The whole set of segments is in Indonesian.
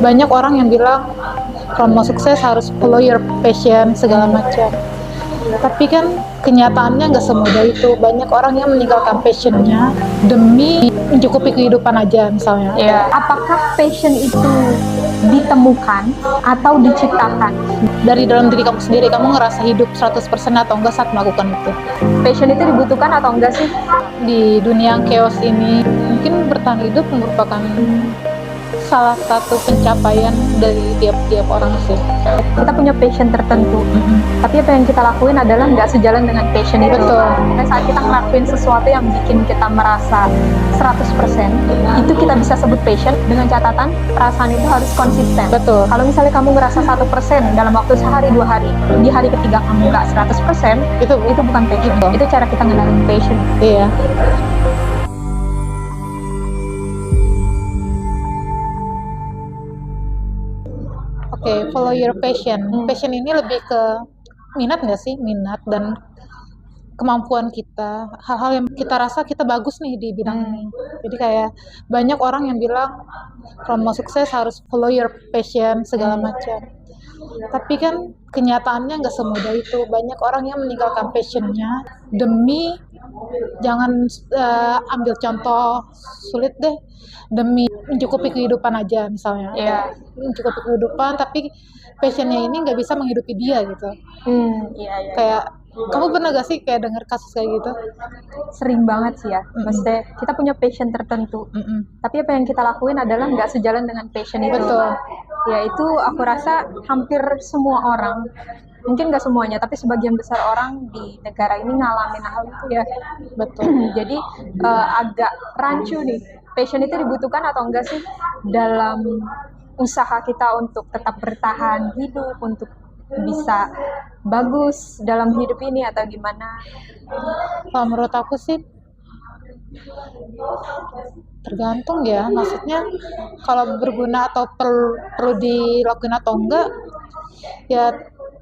Banyak orang yang bilang kalau mau sukses harus follow your passion segala macam. Tapi kan kenyataannya nggak semudah itu. Banyak orang yang meninggalkan passionnya demi mencukupi kehidupan aja misalnya. Ya, apakah passion itu ditemukan atau diciptakan? Dari dalam diri kamu sendiri, kamu ngerasa hidup 100% atau enggak saat melakukan itu. Passion itu dibutuhkan atau enggak sih? Di dunia yang chaos ini, mungkin bertahan hidup merupakan salah satu pencapaian dari tiap-tiap orang sih. Kita punya passion tertentu, tapi apa yang kita lakuin adalah nggak sejalan dengan passion itu. Betul. Nah, saat kita ngelakuin sesuatu yang bikin kita merasa 100%, itu kita bisa sebut passion, dengan catatan perasaan itu harus konsisten. Betul. Kalau misalnya kamu ngerasa 1% dalam waktu sehari 2 hari, di hari ketiga kamu nggak 100%, itu bukan passion. Betul. Itu cara kita ngenalin passion. Iya. Oke, follow your passion. Passion ini lebih ke minat nggak sih? Minat dan kemampuan kita, hal-hal yang kita rasa kita bagus nih di bidang ini. Jadi kayak banyak orang yang bilang kalau mau sukses harus follow your passion segala macam. Tapi kan kenyataannya nggak semudah itu. Banyak orang yang meninggalkan passionnya demi, jangan ambil contoh sulit deh, demi mencukupi kehidupan aja misalnya. Iya. Mencukupi kehidupan tapi passionnya ini nggak bisa menghidupi dia gitu. Iya. Kayak kamu pernah gak sih kayak dengar kasus kayak gitu? Sering banget sih ya. Maksudnya kita punya passion tertentu, tapi apa yang kita lakuin adalah nggak sejalan dengan passion itu. Betul. Ya itu aku rasa hampir semua orang, mungkin nggak semuanya, tapi sebagian besar orang di negara ini ngalamin hal itu ya. Betul. Jadi agak rancu nih. Passion itu dibutuhkan atau enggak sih dalam usaha kita untuk tetap bertahan hidup, untuk bisa bagus dalam hidup ini atau gimana? Kalau menurut aku sih tergantung ya, maksudnya kalau berguna atau perlu dilakuin atau enggak, ya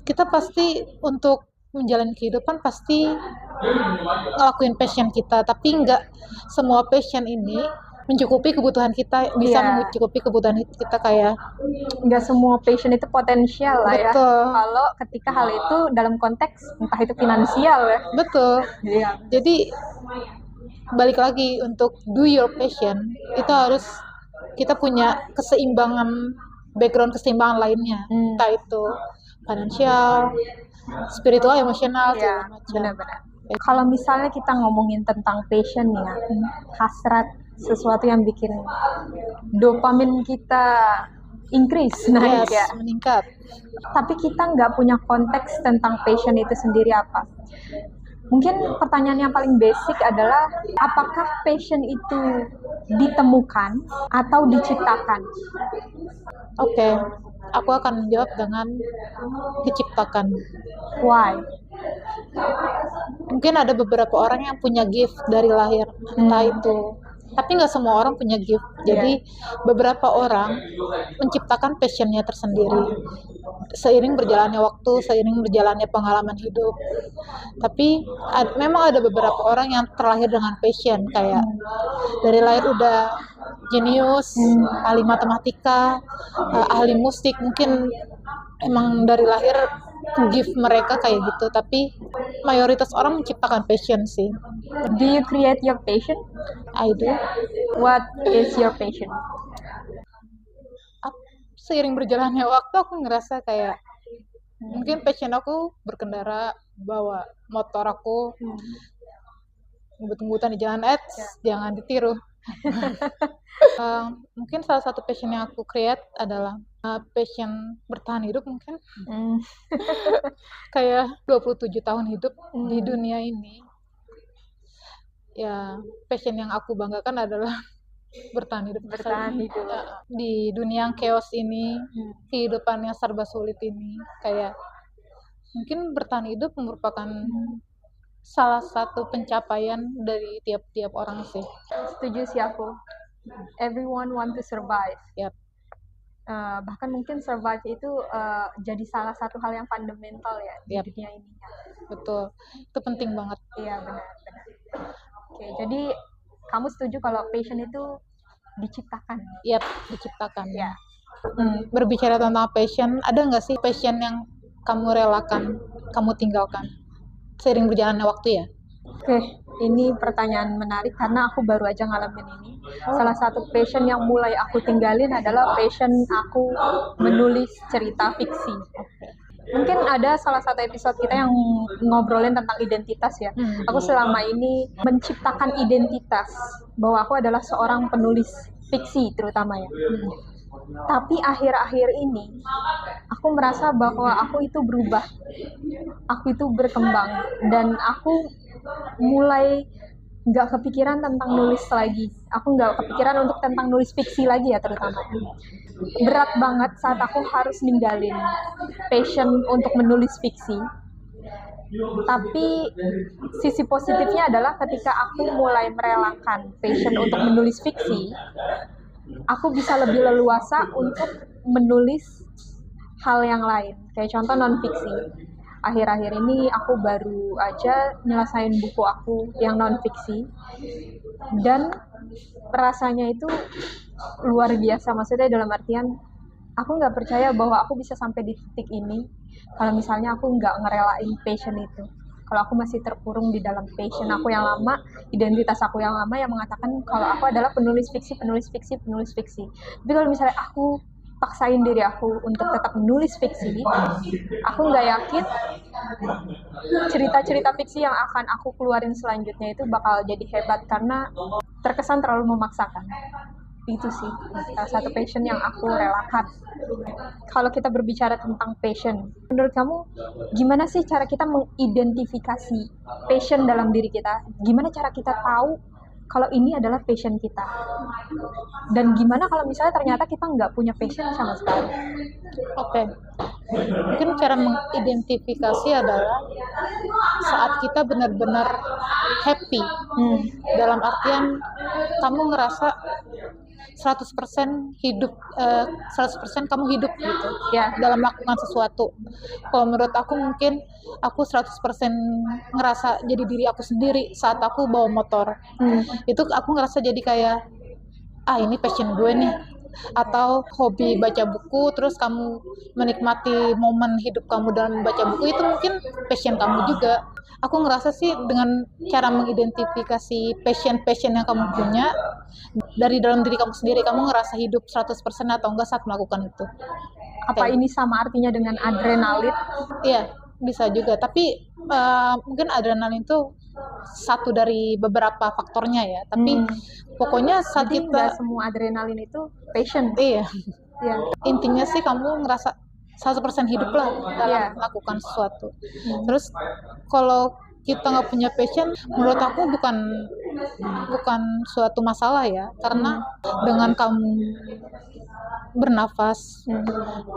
kita pasti untuk menjalani kehidupan pasti ngelakuin passion kita, tapi enggak semua passion ini mencukupi kebutuhan kita, bisa mencukupi kebutuhan kita. Kayak nggak semua passion itu potensial lah ya. Betul. Kalau ketika hal itu dalam konteks entah itu finansial ya. Betul. Iya. Jadi balik lagi, untuk do your passion itu harus kita punya keseimbangan, background keseimbangan lainnya, entah itu finansial, spiritual, emosional, segala macam. Benar-benar. Kalau misalnya kita ngomongin tentang passion ya, hasrat, sesuatu yang bikin dopamin kita increase, naik ya, meningkat. Tapi kita nggak punya konteks tentang passion itu sendiri apa. Mungkin pertanyaan yang paling basic adalah apakah passion itu ditemukan atau diciptakan? Oke, aku akan menjawab dengan diciptakan. Why? Mungkin ada beberapa orang yang punya gift dari lahir, entah itu, tapi nggak semua orang punya gift. Jadi beberapa orang menciptakan passionnya tersendiri seiring berjalannya waktu, seiring berjalannya pengalaman hidup. Tapi memang ada beberapa orang yang terlahir dengan passion, kayak dari lahir udah jenius, ahli matematika, ahli musik, mungkin emang dari lahir gift mereka kayak gitu. Tapi mayoritas orang menciptakan passion sih. Do you create your passion? I do. What is your passion? Seiring berjalannya waktu aku ngerasa kayak mungkin passion aku berkendara, bawa motor aku, ngebut-ngebutan di jalan, jangan ditiru. Mungkin salah satu passion yang aku create adalah passion bertahan hidup mungkin. Kayak 27 tahun hidup di dunia ini, ya passion yang aku banggakan adalah bertahan hidup. Di dunia yang chaos ini, kehidupan yang serba sulit ini, kayak mungkin bertahan hidup merupakan salah satu pencapaian dari tiap-tiap orang sih. Setuju sih aku. Everyone want to survive. Yep. Bahkan mungkin survive itu jadi salah satu hal yang fundamental ya di dunia ini. Betul, itu penting banget. Iya, benar. Oke, jadi kamu setuju kalau passion itu diciptakan? Iya, diciptakan. Ya. Berbicara tentang passion, ada nggak sih passion yang kamu relakan, kamu tinggalkan seiring berjalannya waktu ya? Oke, ini pertanyaan menarik karena aku baru aja ngalamin ini. Salah satu passion yang mulai aku tinggalin adalah passion aku menulis cerita fiksi. Mungkin ada salah satu episode kita yang ngobrolin tentang identitas ya. Aku selama ini menciptakan identitas bahwa aku adalah seorang penulis fiksi terutama ya. Tapi akhir-akhir ini aku merasa bahwa aku itu berubah, aku itu berkembang, dan aku mulai nggak kepikiran tentang nulis lagi. Aku nggak kepikiran untuk tentang nulis fiksi lagi ya terutama. Berat banget saat aku harus ninggalin passion untuk menulis fiksi. Tapi sisi positifnya adalah ketika aku mulai merelakan passion untuk menulis fiksi, aku bisa lebih leluasa untuk menulis hal yang lain. Kayak contoh non-fiksi. Akhir-akhir ini aku baru aja nyelesain buku aku yang non-fiksi. Dan rasanya itu luar biasa. Maksudnya dalam artian, aku nggak percaya bahwa aku bisa sampai di titik ini kalau misalnya aku nggak ngerelain passion itu. Kalau aku masih terkurung di dalam passion aku yang lama, identitas aku yang lama yang mengatakan kalau aku adalah penulis fiksi. Tapi kalau misalnya aku paksain diri aku untuk tetap menulis fiksi, aku nggak yakin cerita-cerita fiksi yang akan aku keluarin selanjutnya itu bakal jadi hebat karena terkesan terlalu memaksakan. Itu sih salah satu passion yang aku relakan. Kalau kita berbicara tentang passion, menurut kamu gimana sih cara kita mengidentifikasi passion dalam diri kita? Gimana cara kita tahu kalau ini adalah passion kita? Dan gimana kalau misalnya ternyata kita nggak punya passion sama sekali? Oke. Mungkin cara mengidentifikasi adalah saat kita benar-benar happy. Dalam artian kamu ngerasa 100% hidup, 100% kamu hidup gitu Ya. dalam melakukan sesuatu. Kalau menurut aku mungkin aku 100% ngerasa jadi diri aku sendiri saat aku bawa motor. Itu aku ngerasa jadi kayak ini passion gue nih. Atau hobi baca buku, terus kamu menikmati momen hidup kamu dalam membaca buku, itu mungkin passion kamu juga. Aku ngerasa sih dengan cara mengidentifikasi passion yang kamu punya dari dalam diri kamu sendiri, kamu ngerasa hidup 100% atau enggak saat melakukan itu. Apa ini sama artinya dengan adrenalin? Iya, bisa juga. Tapi mungkin adrenalin itu satu dari beberapa faktornya ya. Tapi pokoknya saat Jadi nggak semua adrenalin itu passion. Iya. Ya. Intinya sih kamu ngerasa 100% hidup lah dalam melakukan sesuatu. Terus kalau kita nggak punya passion, menurut aku bukan suatu masalah ya, karena dengan kamu bernafas,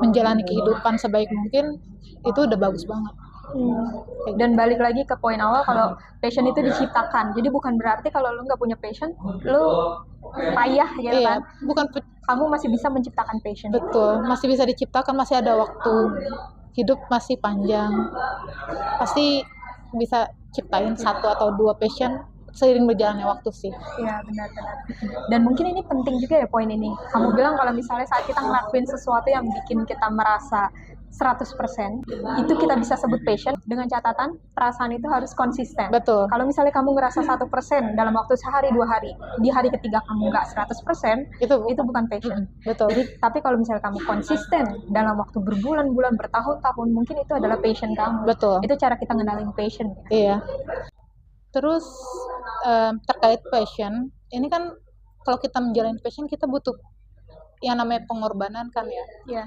menjalani kehidupan sebaik mungkin, itu udah bagus banget. Dan balik lagi ke poin awal, kalau passion itu diciptakan. Jadi bukan berarti kalau lu nggak punya passion, lu payah gitu Iya, kan. bukan Kamu masih bisa menciptakan passion. betul, masih bisa diciptakan, masih ada waktu. Hidup masih panjang. Pasti bisa ciptain 1 atau 2 passion seiring berjalannya waktu sih. Iya, benar-benar. Dan mungkin ini penting juga ya poin ini. Kamu bilang kalau misalnya saat kita ngelakuin sesuatu yang bikin kita merasa 100%, itu kita bisa sebut passion, dengan catatan perasaan itu harus konsisten. Betul. Kalau misalnya kamu ngerasa 1% dalam waktu sehari 2 hari, di hari ketiga kamu nggak 100%, itu bukan passion. Betul. Jadi, tapi kalau misalnya kamu konsisten dalam waktu berbulan-bulan, bertahun-tahun, mungkin itu adalah passion kamu. Betul. Itu cara kita ngenalin passion. Iya. Terus terkait passion, ini kan kalau kita menjalani passion kita butuh yang namanya pengorbanan kan ya. Iya.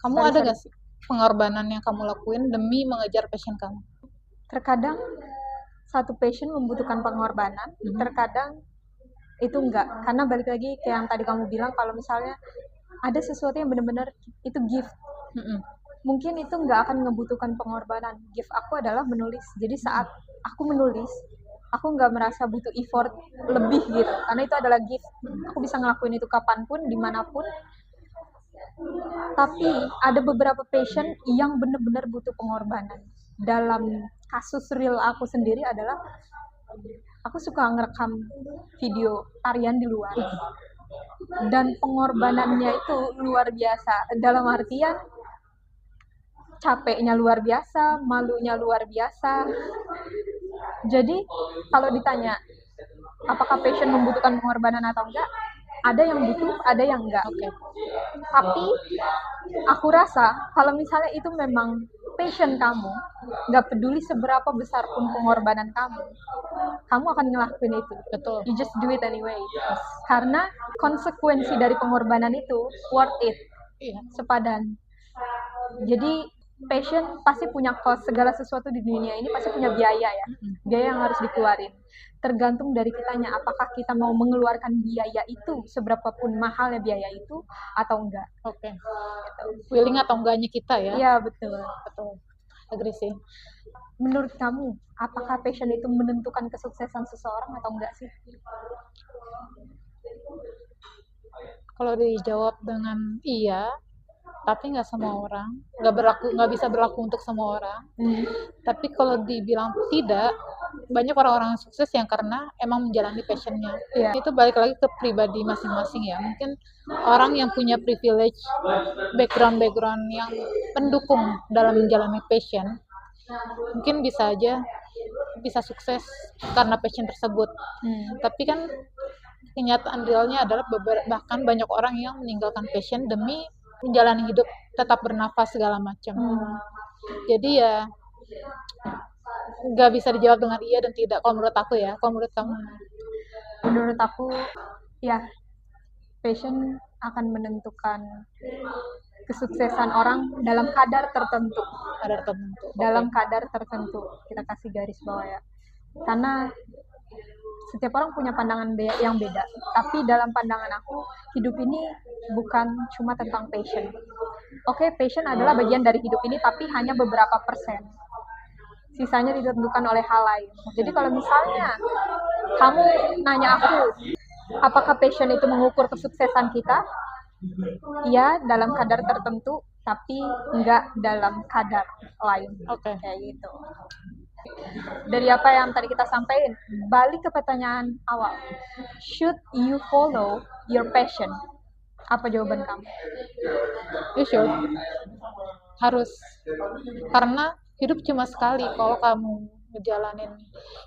Kamu ada nggak sih pengorbanan yang kamu lakuin demi mengejar passion kamu? Terkadang satu passion membutuhkan pengorbanan, terkadang itu enggak. Karena balik lagi kayak yang tadi kamu bilang, kalau misalnya ada sesuatu yang benar-benar itu gift, mungkin itu enggak akan membutuhkan pengorbanan. Gift aku adalah menulis. Jadi saat aku menulis, aku nggak merasa butuh effort lebih gitu, karena itu adalah gift. Aku bisa ngelakuin itu kapanpun, dimanapun. Tapi ada beberapa passion yang benar-benar butuh pengorbanan. Dalam kasus real aku sendiri adalah aku suka ngerekam video tarian di luar. dan pengorbanannya itu luar biasa. Dalam artian capeknya luar biasa, malunya luar biasa. Jadi kalau ditanya apakah passion membutuhkan pengorbanan atau enggak, ada yang butuh, ada yang enggak. Oke. Tapi aku rasa kalau misalnya itu memang passion kamu, nggak peduli seberapa besar pun pengorbanan kamu akan ngelakuin itu. Betul. You just do it anyway. Karena konsekuensi dari pengorbanan itu worth it, Iya. sepadan. Jadi passion pasti punya cost, segala sesuatu di dunia ini pasti punya biaya ya, biaya yang harus dikeluarin. Tergantung dari kitanya, apakah kita mau mengeluarkan biaya itu, seberapapun mahalnya biaya itu, atau enggak. Oke. Willing atau enggaknya kita ya. Iya, betul. Betul. Agree sih. Menurut kamu, apakah passion itu menentukan kesuksesan seseorang atau enggak sih? Kalau dijawab dengan iya, tapi nggak semua orang, nggak bisa berlaku untuk semua orang. Tapi kalau dibilang tidak, banyak orang-orang sukses yang karena emang menjalani passionnya. Iya. Itu balik lagi ke pribadi masing-masing ya. Mungkin orang yang punya privilege, background yang mendukung dalam menjalani passion, mungkin bisa aja bisa sukses karena passion tersebut. Tapi kan kenyataan realnya adalah bahkan banyak orang yang meninggalkan passion demi menjalani hidup, tetap bernafas segala macam. Jadi ya nggak bisa dijawab dengan iya dan tidak. Kalau menurut aku ya, kalau menurut kamu? Menurut aku ya, passion akan menentukan kesuksesan orang dalam kadar tertentu. Dalam kadar tertentu, kita kasih garis bawah ya. Karena setiap orang punya pandangan yang beda, tapi dalam pandangan aku, hidup ini bukan cuma tentang passion. Oke, passion adalah bagian dari hidup ini, tapi hanya beberapa persen. Sisanya ditentukan oleh hal lain. Jadi kalau misalnya kamu nanya aku, apakah passion itu mengukur kesuksesan kita? Iya, dalam kadar tertentu, tapi enggak dalam kadar lain. Oke. Kayak gitu. Dari apa yang tadi kita sampaikan, balik ke pertanyaan awal. Should you follow your passion? Apa jawaban kamu? You should. Harus. Karena hidup cuma sekali. Kalau kamu ngejalanin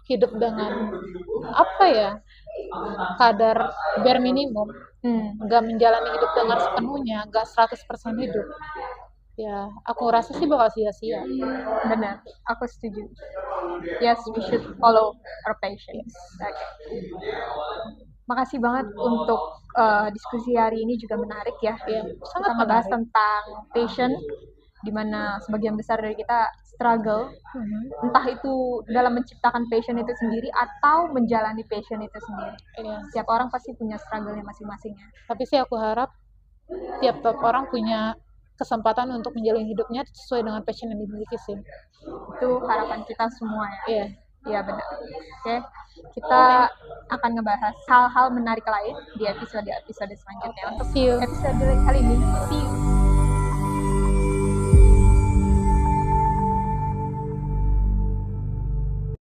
hidup dengan apa ya, kadar bare minimum, nggak menjalani hidup dengan sepenuhnya, nggak 100% hidup, ya aku rasa sih bakal sia-sia. Benar, aku setuju. Yes, we should follow our passion. Okay. Makasih banget untuk diskusi hari ini, juga menarik ya. Sangat kita membahas menarik tentang passion, di mana sebagian besar dari kita struggle, entah itu dalam menciptakan passion itu sendiri atau menjalani passion itu sendiri. Setiap orang pasti punya struggle-nya masing-masing ya. Tapi sih aku harap tiap orang punya kesempatan untuk menjalani hidupnya sesuai dengan passion yang dimiliki sih. Itu harapan kita semua ya. Iya benar. Oke, kita akan ngebahas hal-hal menarik lain di episode selanjutnya. Untuk episode kali ini, see you.